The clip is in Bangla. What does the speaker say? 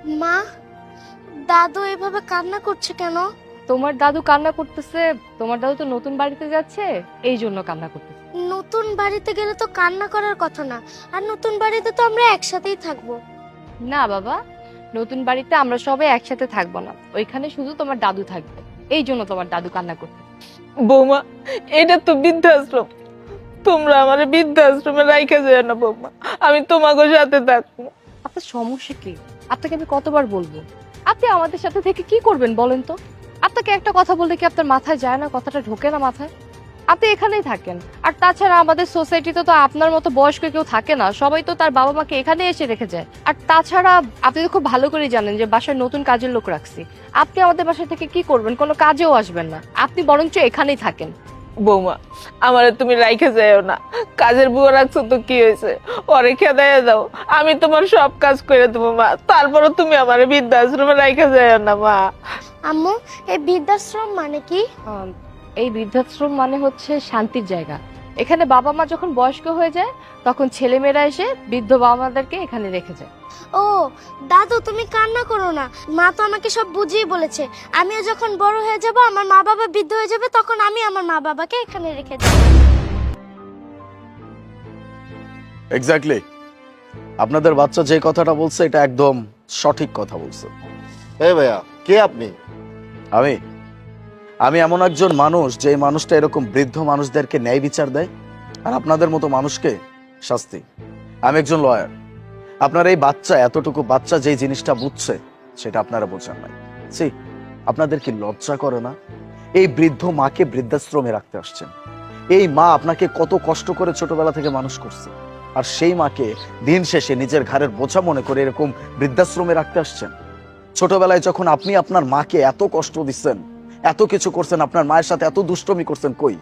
মা, দাদু এভাবে কান্না করছে কেন? তোমার দাদু কান্না করতেছে, তোমার দাদু তো নতুন বাড়িতে যাচ্ছে, এই জন্য কান্না করতেছে। নতুন বাড়িতে গেলে তো কান্না করার কথা না, আর নতুন বাড়িতে তো আমরা একসাথেই থাকবো। না বাবা, নতুন বাড়িতে আমরা সবাই একসাথে থাকবো না, ওইখানে শুধু তোমার দাদু থাকবে, এই জন্য তোমার দাদু কান্না করতে। বৌমা, এটা তো বৃদ্ধাশ্রম, তোমরা আমার বৃদ্ধাশ্রমে রাইখা যায় না বৌমা, আমি তোমাকে সাথে থাকবো। আপনার সমস্যা কি? আপনাকে আমি কতবার বলবো আপনি আমাদের সাথে থেকে কি করবেন বলেন তো? আপনাকে একটা কথা বললে কি আপনার মাথায় যায় না, কথাটা ঢোকে না মাথায়? আপনি এখানেই থাকেন। আর তাছাড়া আমাদের সোসাইটিতে তো আপনার মতো বয়স্ক কেউ থাকে না, সবাই তো তার বাবা মাকে এখানে এসে রেখে যায়। আর তাছাড়া আপনি তো খুব ভালো করেই জানেন যে বাসায় নতুন কাজের লোক রাখছি। আপনি আমাদের বাসা থেকে কি করবেন? কোনো কাজেও আসবেন না, আপনি বরঞ্চ এখানেই থাকেন। বৌমা, আমারে তুমি রাইখা যাও না, কাজের বুয়া রাখছো তো কি হয়েছে, ওরে খেদাইয়া দাও, আমি তোমার সব কাজ করে দেবো মা, তারপরে তুমি আমার বৃদ্ধাশ্রমে রাইখা যাও না মা। আম্মু, এই বৃদ্ধাশ্রম মানে কি? এই বৃদ্ধাশ্রম মানে হচ্ছে শান্তির জায়গা। এখানে বাবা মা যখন বয়স্ক হয়ে যায় তখন ছেলেমেয়েরা এসে বৃদ্ধ বাবা মাদেরকে এখানে রেখে যায়। ও দাদু, তুমি কান্না করো না, মা তো আমাকে সব বুঝিয়ে বলেছে। আমিও যখন বড় হয়ে যাব, আমার মা বাবা বৃদ্ধ হয়ে যাবে, তখন আমি আমার মা বাবাকে এখানে রেখে দেব। এক্স্যাক্টলি, আপনাদের বাচ্চা যে কথাটা বলছে এটা একদম সঠিক কথা বলছে। এই ভাইয়া, কে আপনি? আমি আমি এমন একজন মানুষ যে মানুষটা এরকম বৃদ্ধ মানুষদেরকে ন্যায় বিচার দেয় আর আপনাদের মতো মানুষকে শাস্তি। আমি একজন লয়ার। আপনার এই বাচ্চা, এতটুকু বাচ্চা যেই জিনিসটা বুঝছে সেটা আপনারা বোঝেন নাই। সি, আপনাদের কি লজ্জা করে না? এই বৃদ্ধ মাকে বৃদ্ধাশ্রমে রাখতে আসছেন। এই মা আপনাকে কত কষ্ট করে ছোটবেলা থেকে মানুষ করছে, আর সেই মাকে দিন শেষে নিজের ঘাড়ের বোঝা মনে করে এরকম বৃদ্ধাশ্রমে রাখতে আসছেন। ছোটবেলায় যখন আপনি আপনার মাকে এত কষ্ট দিচ্ছেন, এত কিছু করছেন, আপনার মায়ের সাথে এত দুষ্টমি করছেন, কই